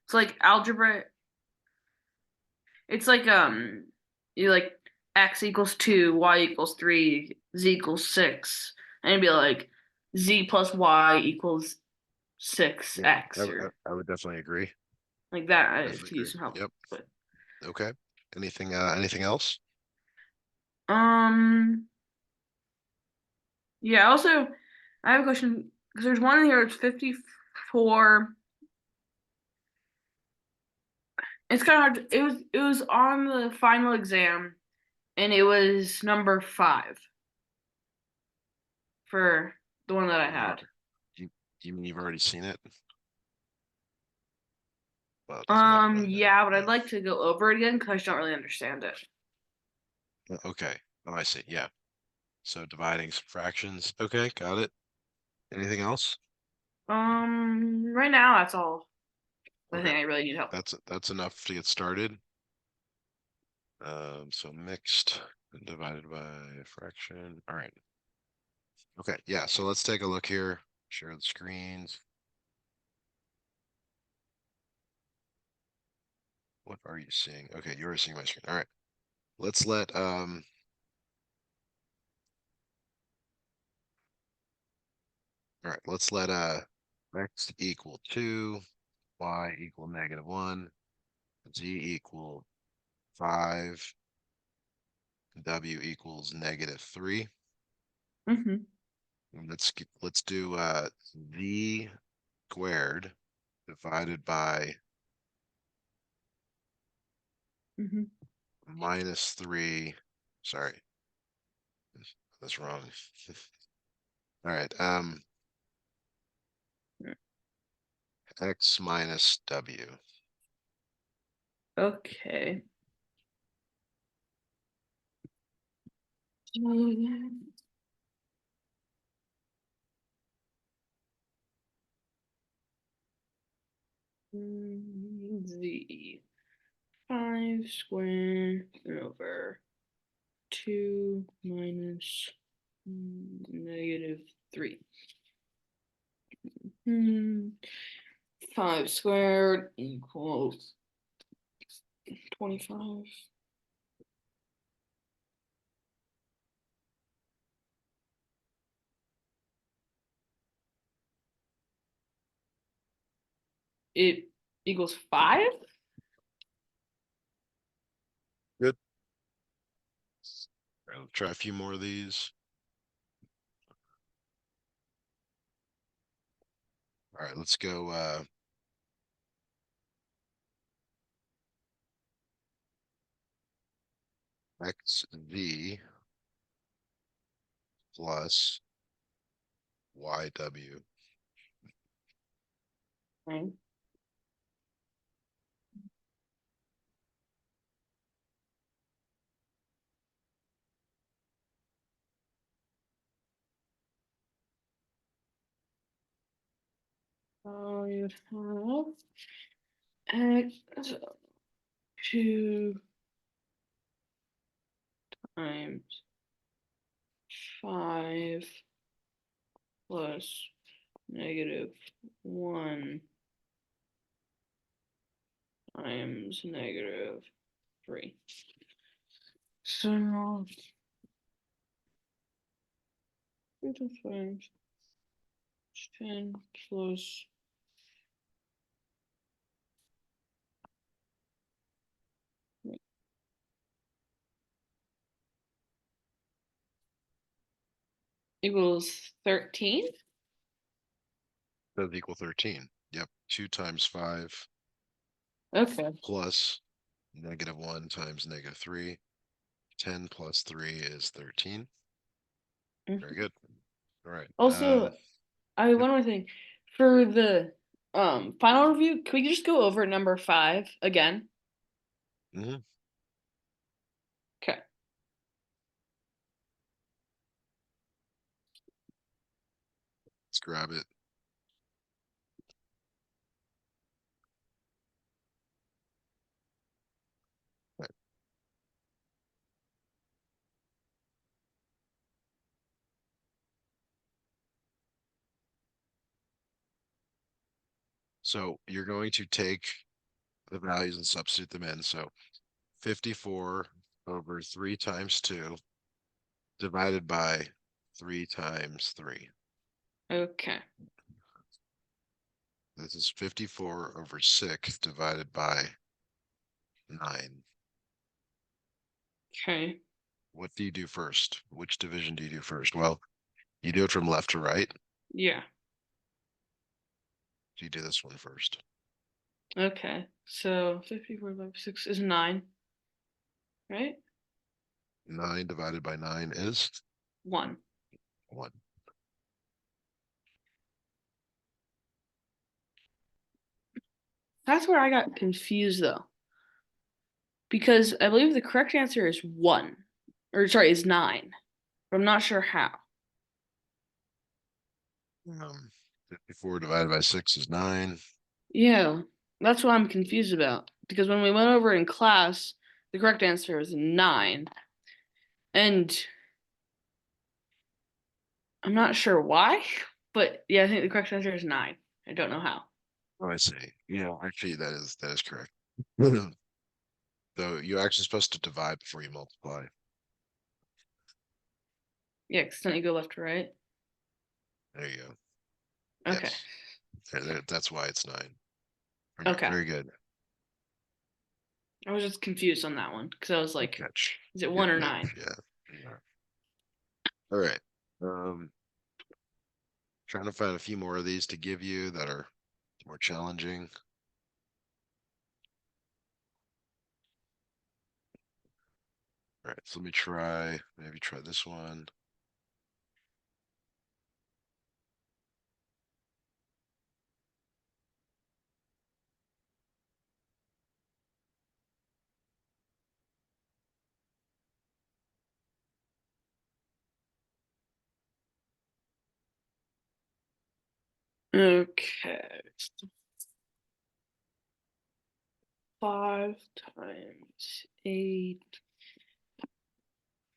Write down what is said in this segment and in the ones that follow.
It's like algebra. It's like you like x equals 2, y equals 3, z equals 6, and it'd be like z plus y equals Yeah, 6x or I would definitely agree. like that. I Definitely could use agree. some help. Yep. But Okay. Anything else? um yeah, also I have a question because there's one in here it's 54. It's kind of hard. It was on the final exam and it was number 5 for the one that I You've had. al- you you mean you've already seen it? Well, it doesn't really matter. Yeah, but I'd Yeah. like to go over it again because I just don't really understand it. Okay. Oh, I see. Yeah. So dividing some fractions. Okay, got it. Anything else? Right now that's all. I Okay. think I really need help. That's enough to get started. So mixed and divided by a fraction. All right. Okay, yeah, so let's take a look here. Share the screens. What are you seeing? Okay, you're seeing my screen. All right. Let's let all right, let's let x equal 2, y equal -1, z equal 5, w equals -3. Mm-hmm. And let's do z squared divided by Mm-hmm. -3. Sorry, that's wrong. All right. X minus W. Okay. Z 5 squared over 2 minus -3. Hmm. 5 squared equals 25. It equals 5? Good. All right, let's try a few more of these. All right, let's go XV plus YW. Right. So you'd have x 2 times 5 plus -1 times -3. So 2 times 5 is 10 plus equals 13. Does equal 13. Yep. 2 times 5 Okay. plus -1 times -3. 10 plus 3 is 13. Very Mhm. good. All right. Also, I have Yep. one more thing. For the final review, can we just go over number 5 again? hmm Okay. Let's grab it. All right. So you're going to take the values and substitute them in. So 54 over 3 times 2 divided by 3 times 3. Okay. This is 54 over 6 divided by 9. Okay. What do you do first? Which division do you do first? Well, you do it from left to right. Yeah. So you do this one first. Okay. So 54 divided by 6 is 9. Right? 9 divided by 9 is 1. 1. That's where I got confused though. Because I believe the correct answer is 1. Or sorry, is 9. But I'm not sure how. 54 divided by 6 is 9. Yeah. That's what I'm confused about. Because when we went over in class, the correct answer is 9. And I'm not sure why, but yeah, I think the correct answer is 9. I don't know how. Oh, I see. Yeah, actually, that is correct. So you're actually supposed to divide before you multiply. Yeah, because then you go left to right. There you go. Okay. Yes. That's why it's 9. All right, Okay. very good. I was just confused on that one because I was Good like, catch. is it 1 Good or catch. 9? Yeah. Yeah. All right. Trying to find a few more of these to give you that are more challenging. All right, so let me maybe try this one. Okay. 5 times 8,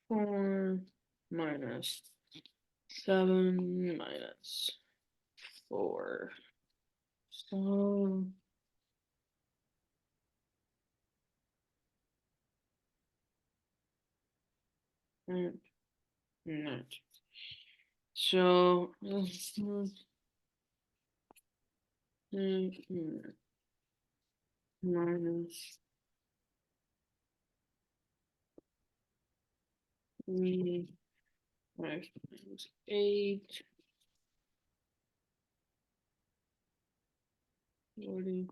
4 minus 7 minus 4. So, no. So, minus 3 times 8, 44,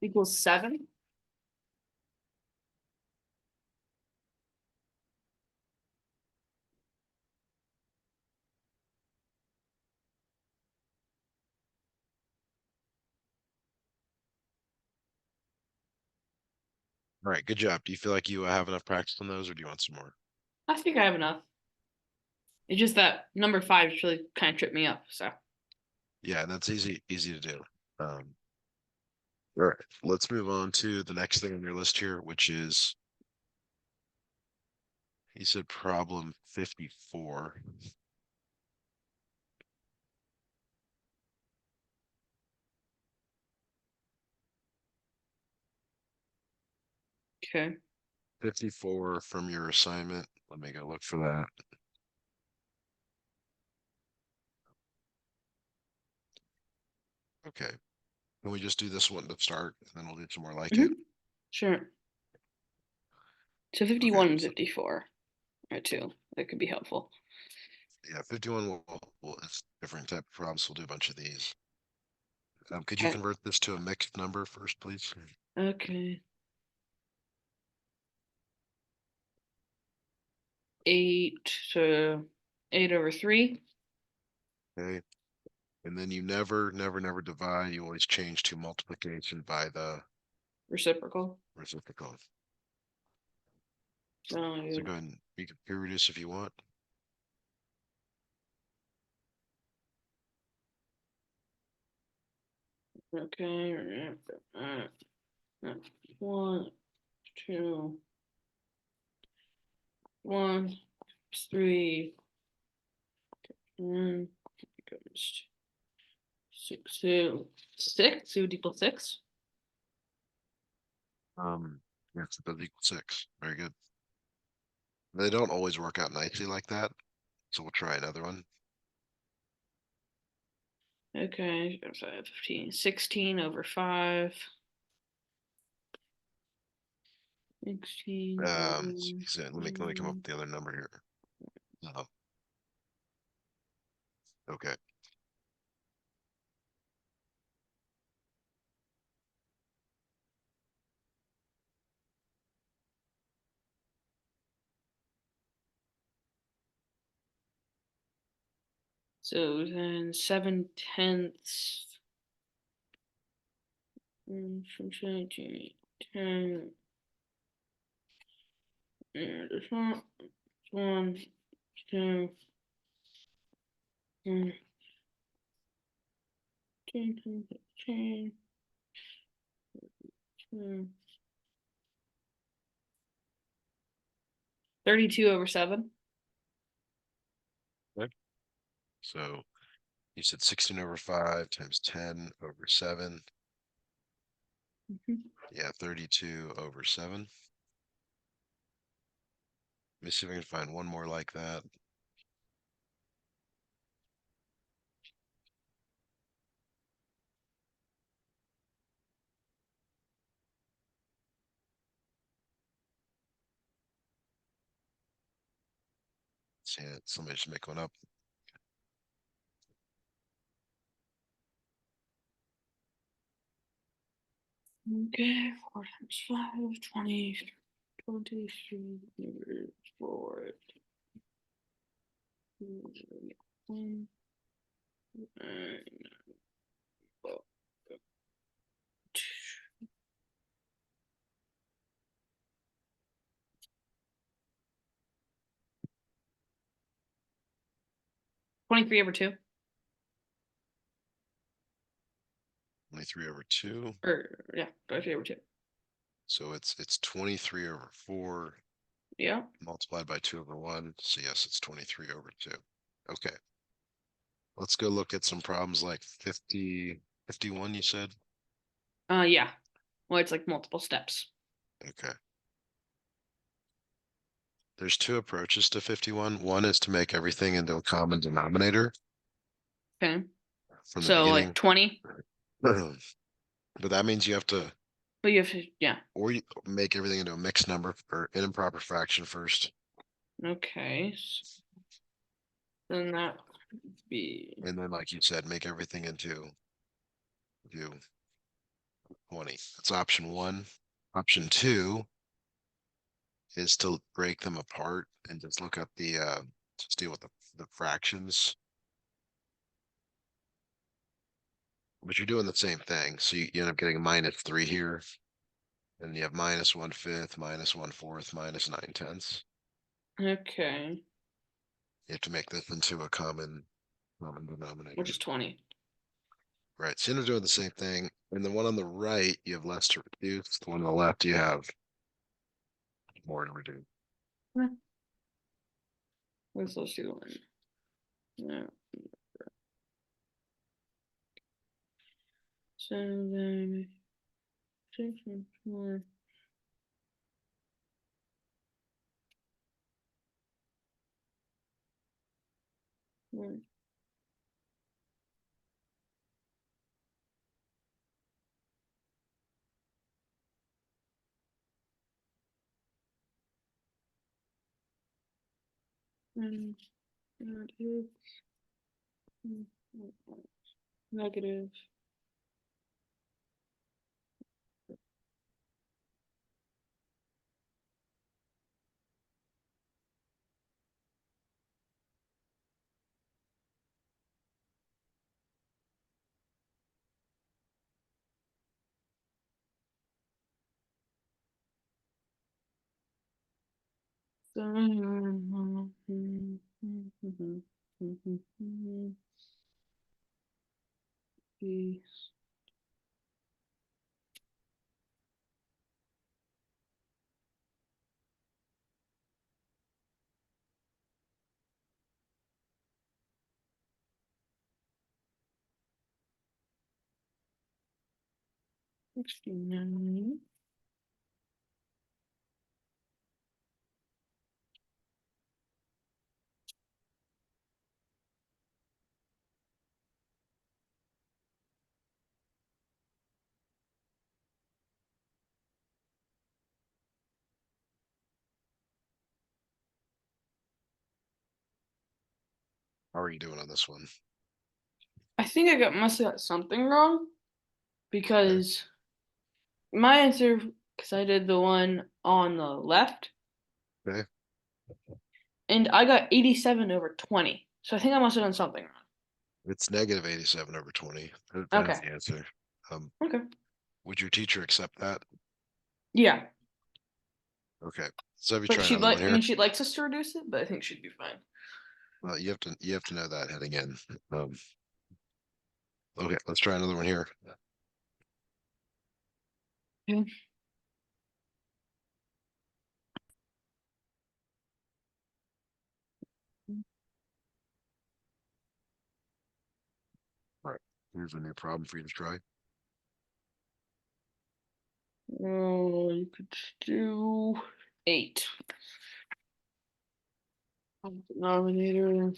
equals 7. All right, good job. Do you feel like you have enough practice on those, or do you want some more? I think I have enough. It's just that number 5 just really kind of tripped me up. So, Yeah, and that's easy to do. All right, let's move on to the next thing on your list here, which is he said problem 54. okay. 54 from your assignment. Let me go look for that. Okay. Can we just do this one to start, and then we'll do some more like it? Sure. So Okay. 51 and So 54 are 2. That could be helpful. yeah, 51 it's different type of problems. We'll do a bunch of these. Could you Okay. convert this to a mixed number first, please? Okay. 8 to 8 over 3. Okay. And then you never divide. You always change to multiplication by the Reciprocal. reciprocal. So, So go ahead and you can period reduce if you want. okay. 1, 2, 1 3 1 becomes 6 2 6 it would equal 6. Yes, it does equal 6. Very good. They don't always work out nicely like that, so we'll try another one. Okay, 15 16 over 5. 16 over So let me come up with the other number here. Okay. So then 7/10 from 17 10 and it's not 1 2 10 10 10 10 32 over 7. Okay. So you said 16 over 5 times 10 over 7. Yeah, 32 over 7. Let me see if I can find one more like that. See, somebody should make one up. Okay, 4 times 5 20 23 over 4 1 and 23 over 2. 23 over 2. Or yeah, 23 over 2. So it's 23 over 4 Yeah. multiplied by 2 over 1. So yes, it's 23 over 2. Okay. Let's go look at some problems like 50, 51, you said? Yeah. Well, it's like multiple steps. Okay. There's two approaches to 51. One is to make everything into a common denominator Okay. from the So like beginning. 20, But that means you have to, but you have to, yeah. or you make everything into a mixed number or an improper fraction first. Okay. Then that would be And then, like you said, make everything into 20. That's option 1. Option 2 is to break them apart and just look at just deal with the fractions. But you're doing the same thing. So you end up getting -3 here. And you have -1/5, -1/4, -9/10. okay, You have to make this into a common denominator. which is 20. Right. So you're doing the same thing. And the one on the right, you have less to reduce. The one on the left, you have more to reduce. Let's do one. Yeah. So then 6 and 4. One. And that is negative. So, peace. 69. How are you doing on this one? I think must have got something wrong because my answer, because I did the one on the left, Okay. and I got 87 over 20. So I think I must have done something wrong. It's negative 87 over 20. That's Okay. the answer. Okay. Would your teacher accept that? Yeah. Okay. So have you But try she'd another one like, I here? mean, she likes us to reduce it, but I think she'd be fine. Well, you have to know that heading in. Okay, let's try another one here. Okay. All right. Here's a new problem for you to try. Oh, you could do 8. Denominator.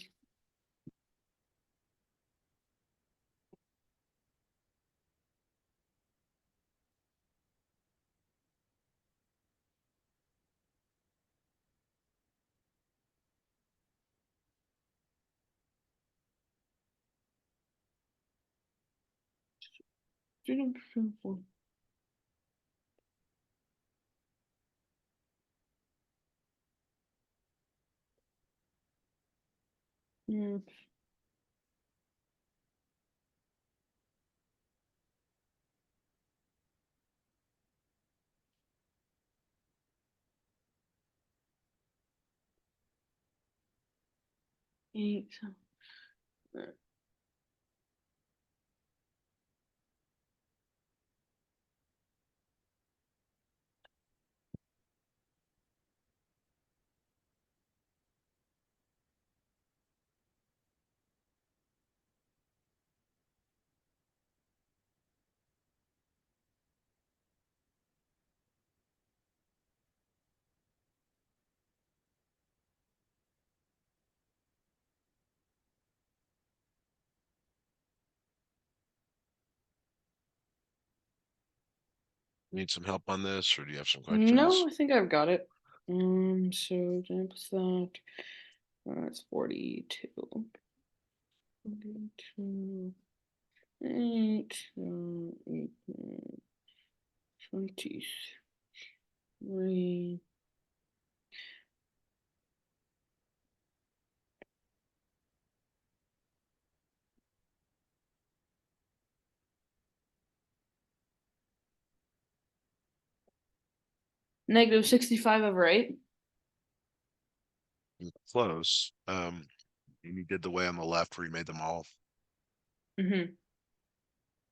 Hmm. Eight. Need some help on this, or do you have some No, questions? I think I've got it. So times that. That's 42. 42. 8. 23. Negative 65 over 8. Close. And you did the way on the left where you made them all. Mm-hmm.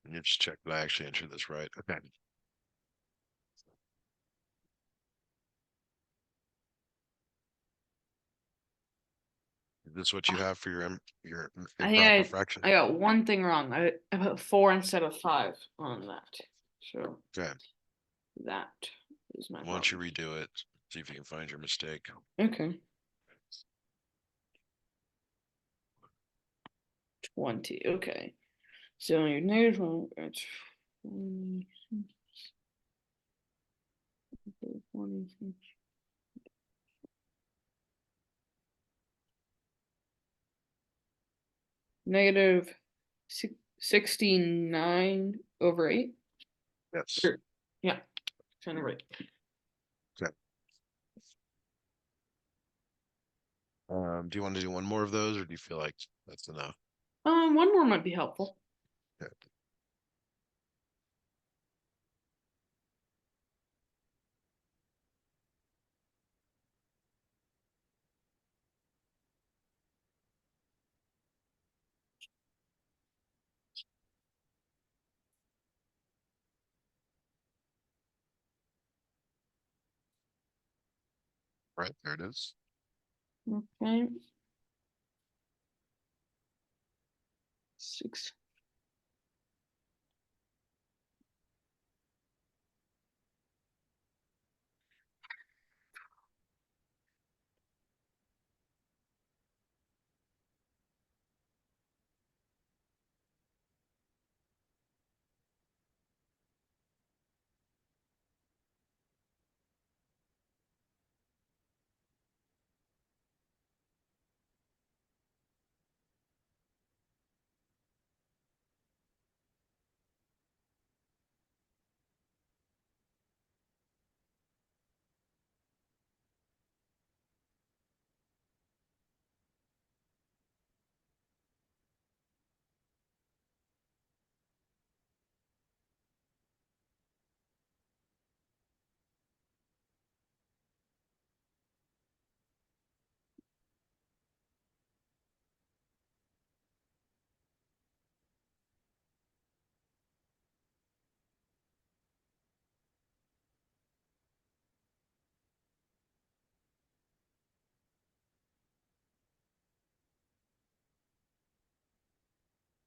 And you just check that I actually answered this right. Okay. Is this what you have for your I think improper fraction? I got one thing wrong. I put 4 instead of 5 on that. So Okay. that is my Why don't you problem. redo it? See if you can find your mistake. Okay. 20. Okay. So your negative one, it's 20. Negative 69 over 8. Yes. Or, yeah, kind of right. Okay. Do you want to do one more of those, or do you feel like that's enough? One more might be helpful. Okay. Right, there it is. Okay. 6.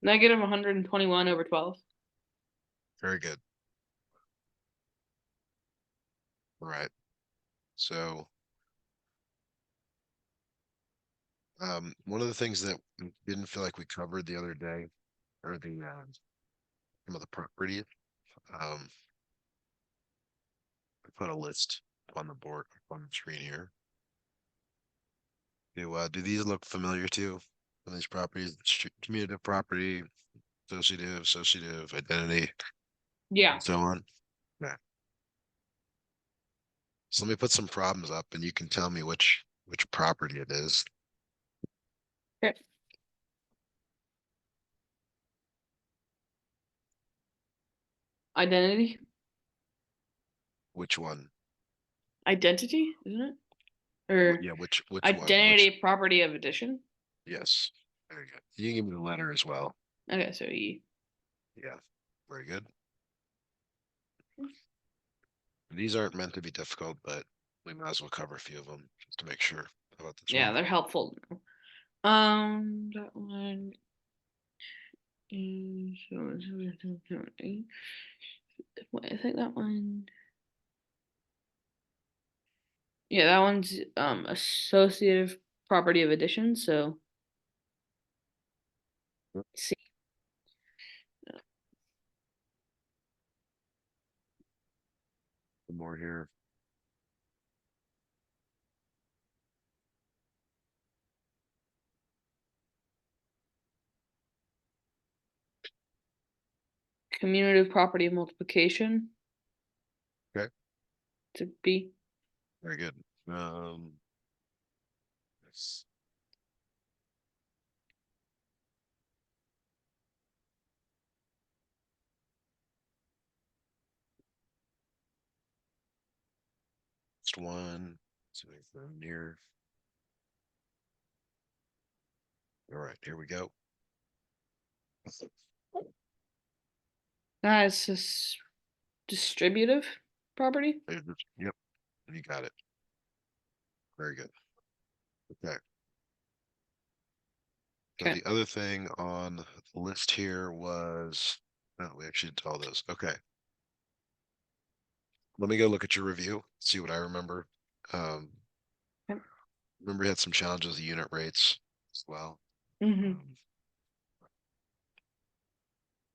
Negative 121 over 12. Very good. All right. So, one of the things that we didn't feel like we covered the other day are the some of the properties. Um, I put a list on the board on the screen here. Do these look familiar to you? These properties, commutative property, associative, identity, Yeah. and so on. Yeah. So let me put some problems up, and you can tell me which property it is. Okay. Identity. Which one? Identity, isn't it? Or Yeah, which one? identity property of addition. Yes. Very good. You can give me the letter as well. Okay, so E. Yeah. Very good. These aren't meant to be difficult, but we might as well cover a few of them just to make sure. How about this Yeah, one? they're helpful. That one is. I think that one. Yeah, that one's associative property of addition. So C. One more here. Commutative property of multiplication. Okay. To B. Very good. Yes. Next one. So near. All right, here we go. That's just distributive property. Yep, you got it. Very good. Okay. So Okay. the other thing on the list here was, no, we actually did all those. Okay. Let me go look at your review, see what I remember. Um, Okay. remember you had some challenges with the unit rates as well. Mm-hmm.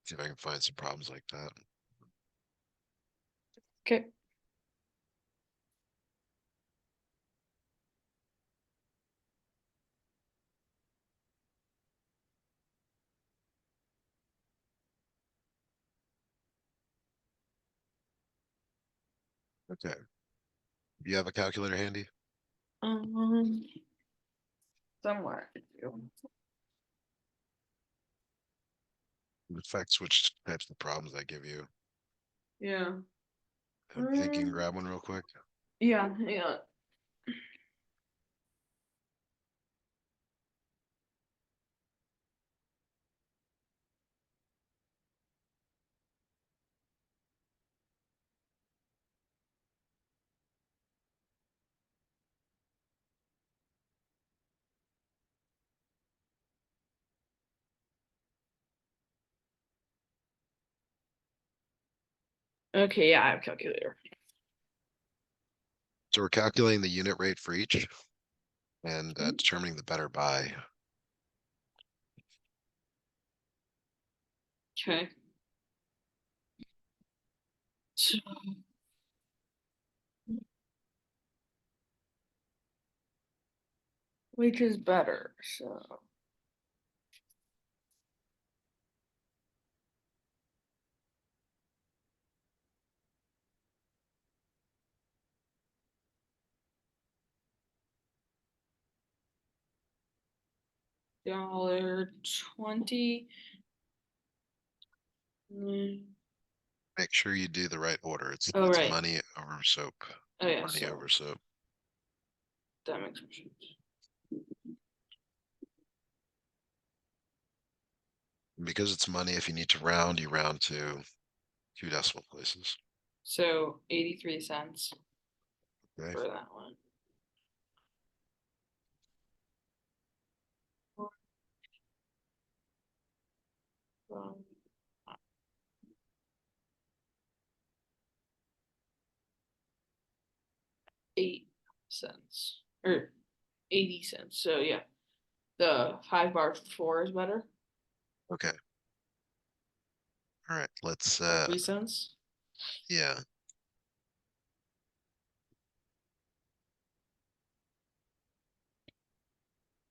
See if I can find some problems like that. Okay. Okay. Do you have a calculator handy? Um, somewhere. It affects which types of problems I give you. Yeah. I think you can grab one real quick. Yeah. Yeah. Okay. Yeah, I have a calculator. So we're calculating the unit rate for each and Mhm. determining the better buy. Okay. So, which is better? So. $20. Make sure you do the right order. It's Oh, right. money over soap. Oh, yeah. Money So over soap. that makes more sense. And because it's money, if you need to round, you round to 2 decimal places. So 83 cents Okay. for that one. 8 cents or 80 cents. So yeah, the 5 bar for 4 is better. Okay. All right, let's Or 3 cents. yeah.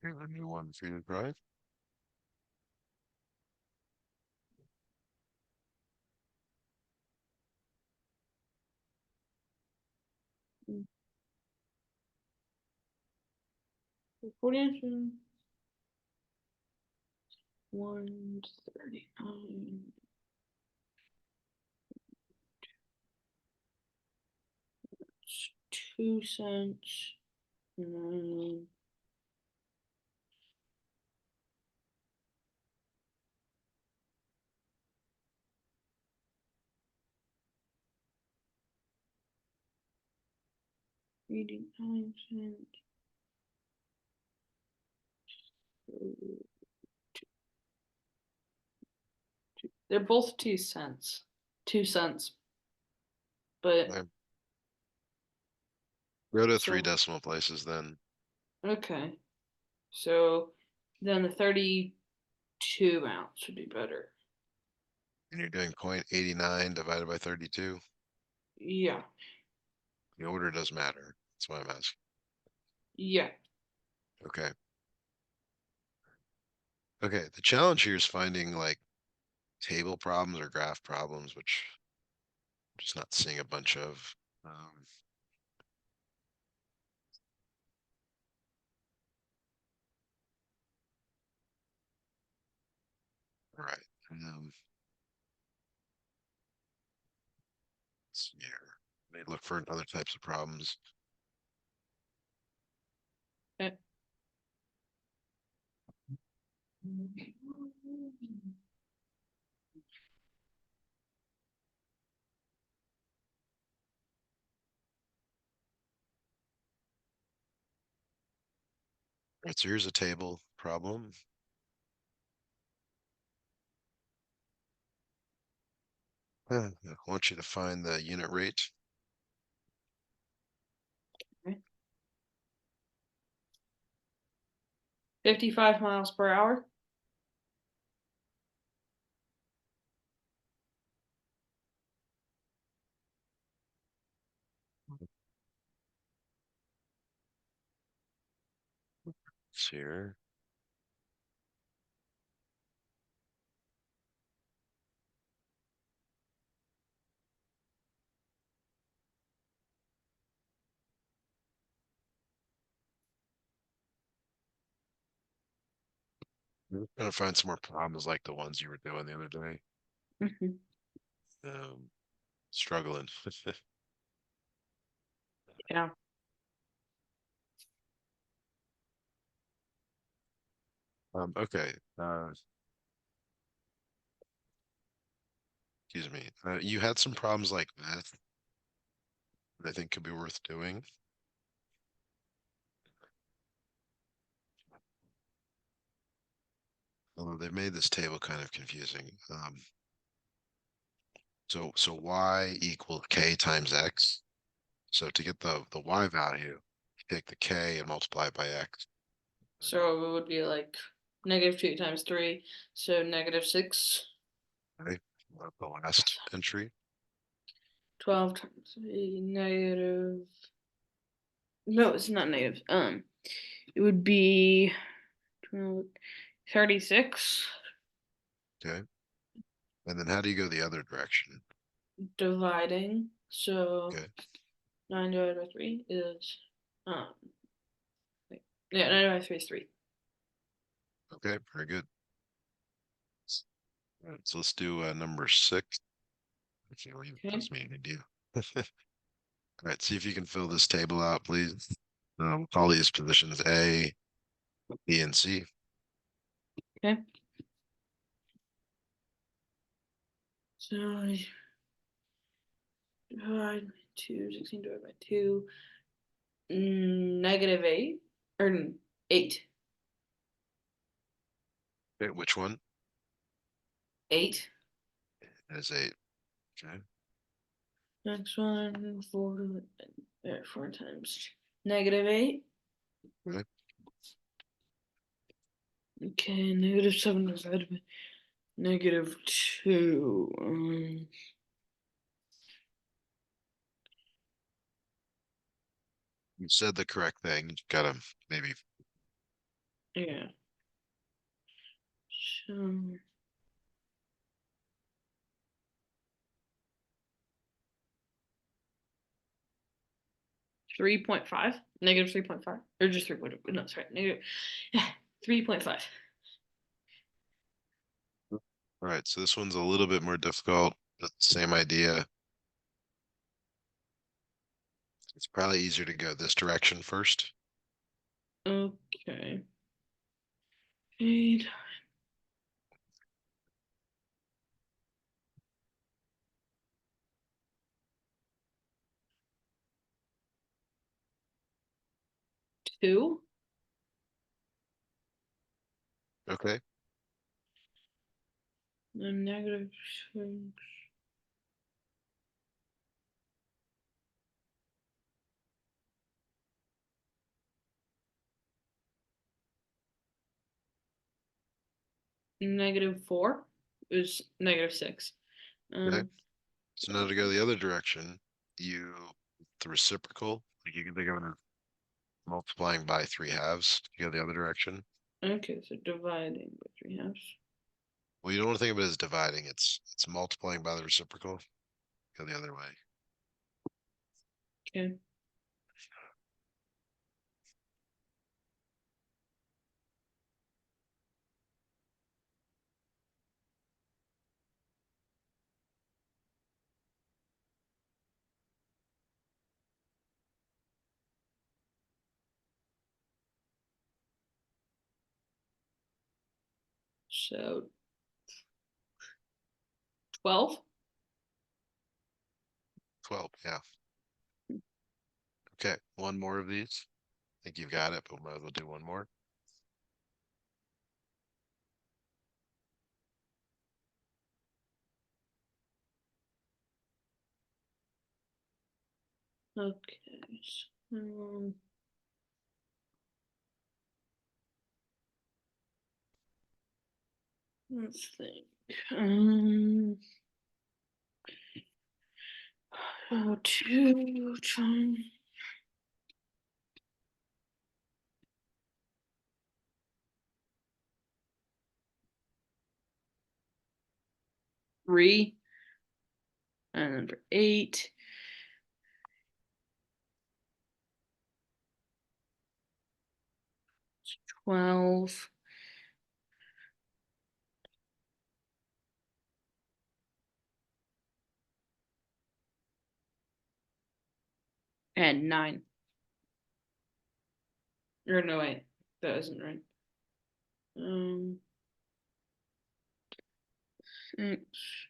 Here's a new one for you to try. 40 139. 2 cents. 89 cents. They're both 2 cents. 2 cents. But Okay. Go to three so decimal places then. okay. So then the 32 ounce would be better. And you're doing 0.89 divided by 32. Yeah. The order does matter. That's why I'm asking. Yeah. Okay. Okay. The challenge here is finding like table problems or graph problems, which I'm just not seeing a bunch of. All right. Let's see here. May look for other types of problems. Okay. All right, so here's a table problem. I want you to find the unit rate. 55 miles per hour. It's here. Gonna find some more problems like the ones you were doing the other day. Mhm. Struggling. Yeah. Okay. Excuse me. You had some problems like that that I think could be worth doing. Although they've made this table kind of confusing. So y equals k times x. So to get the y value, you take the k and multiply it by x. So it would be like -2 times 3. So -6. Right? The last entry. 12 times 3 negative. No, it's not negative. It would be 36 Okay. And then how do you go the other direction? dividing. So Okay. 9 divided by 3 is um wait, yeah, 9 divided by 3 is 3. Okay. Very good. All right, so let's do number 6. Actually, it Okay. gives me an idea. All right. See if you can fill this table out, please. Call these positions A, B, and C. Okay. So divide by 2, 16 divided by 2, -8 or 8. Okay. Which one? 8. That is 8. Okay. Next one, 4. There, 4 times -8. Right. Okay, -7 divided by -2. You said the correct thing. You gotta maybe Yeah. So 3.5, -3.5, or just 3. No, sorry, negative. Yeah, 3.5. all right. So this one's a little bit more difficult, but same idea. It's probably easier to go this direction first. Okay. 8. 2. Okay. And -6. -4 is -6. Okay. Um, So now to go the other direction, the reciprocal, like you can think of it as multiplying by 3/2 to go the other direction. okay, so dividing by 3/2. Well, you don't want to think of it as dividing. It's multiplying by the reciprocal. Go the other way. Okay. So 12. 12. Yeah. Okay. One more of these. I think you've got it, but we might as well do one more. Okay. So, let's think. 2 times 3, and then for 8. 12. And 9. Or no, wait, that isn't right. 6.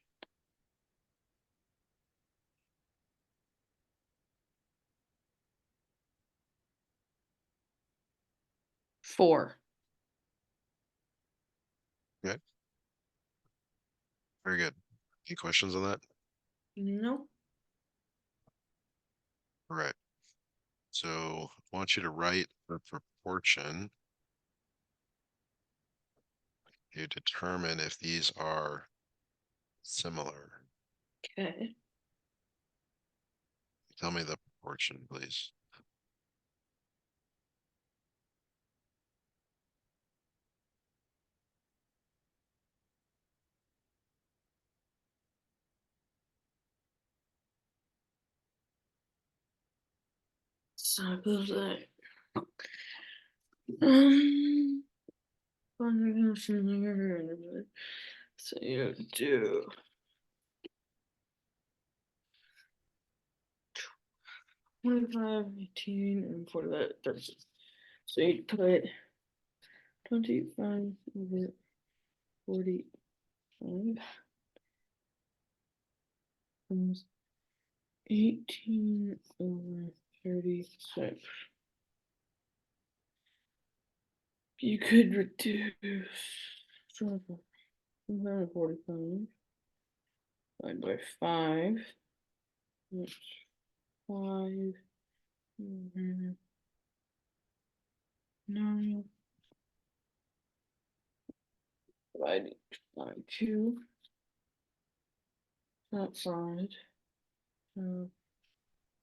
4. Okay. Very good. Any questions on that? No. All right. So I want you to write the proportion to determine if these are similar. Okay. Tell me the proportion, please. So goes that. Um. So you do 25, 18, and 40. That 30. So you put 25 over 45 times 18 over 36. You could reduce 45 divided by 5. That's 5. 9 divided by 2. That side. So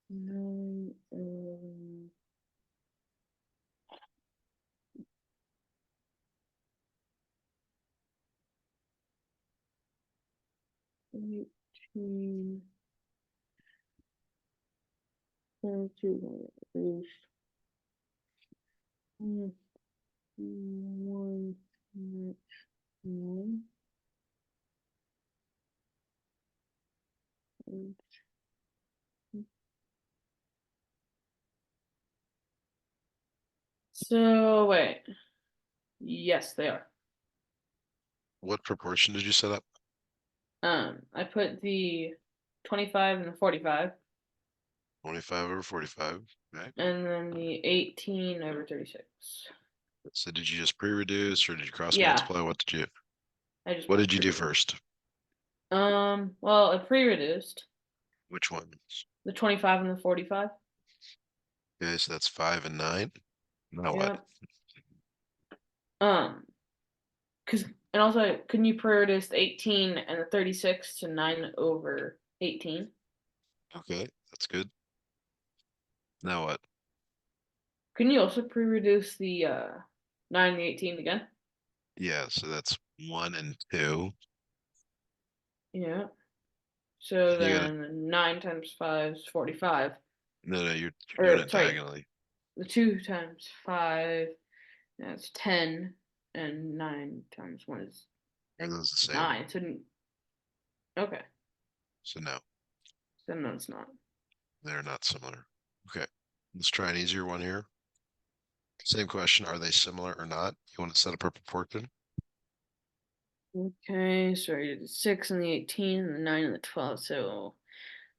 9 18 22 is 1 9. So wait. Yes, they are. What proportion did you set up? I put the 25 and the 45, 25 over 45, okay? and then the 18 over 36. So did you just pre-reduce or did you cross Yeah, multiply? What did you I what did you do pre-reduced. first? Well, I pre-reduced Which one? the 25 and the 45. Okay, so that's 5 and 9. Now what? Yeah. Um, cause and also, couldn't you pre-reduce the 18 and the 36 to 9 over 18? Okay, that's good. Now what? Couldn't you also pre-reduce the 9 and the 18 again? Yeah, so that's 1 and 2. Yeah. So You gotta then 9 times 5 is 45. no, you're doing Or it sorry, diagonally. the 2 times 5, that's 10, and 9 times 1 is Are those the same? 9. So, okay, So no, then no, it's not. they're not similar. Okay, let's try an easier one here. Same question, are they similar or not? You want to set up a proportion? Okay, so I did the 6 and the 18, and the 9 and the 12. So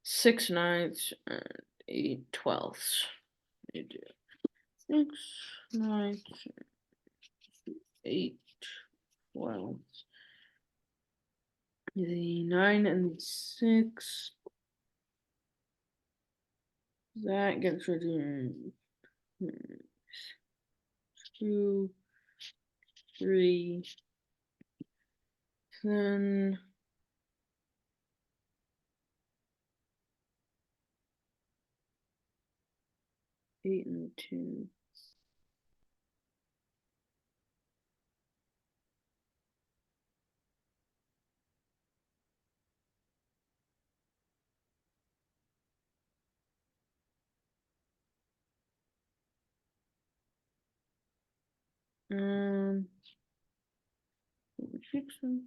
6 ninths and 8 twelfths. You do 6 ninths, 8 twelfths. The 9 and the 6. That gets rid of 2, 3. Then 8 and 2. Um, 6 and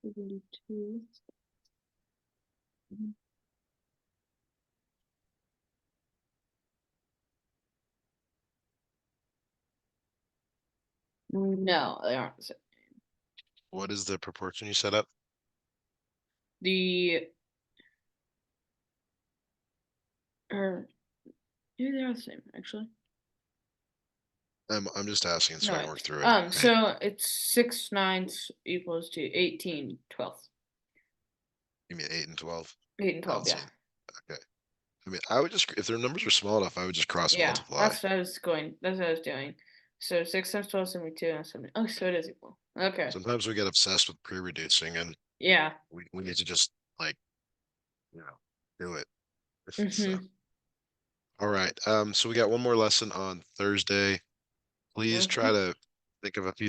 72. No, they aren't the same. What is the proportion you set up? The or maybe they are the same actually. I'm just asking so No, I can wait. work through it. So it's 6 ninths equals to 18 twelfths. You mean 8 and 12? 8 and 12, That's yeah. it. Okay. I mean, I would just if their numbers were small enough, I would just cross Yeah, multiply. that's what I was doing. So 6 times 12 is 72 and 70. Oh, so it is equal. Okay. Sometimes we get obsessed with pre-reducing and Yeah. we need to just like, you know, do it. So, Mm-hmm. all right. So we got one more lesson on Thursday. Please try Okay. to think of a few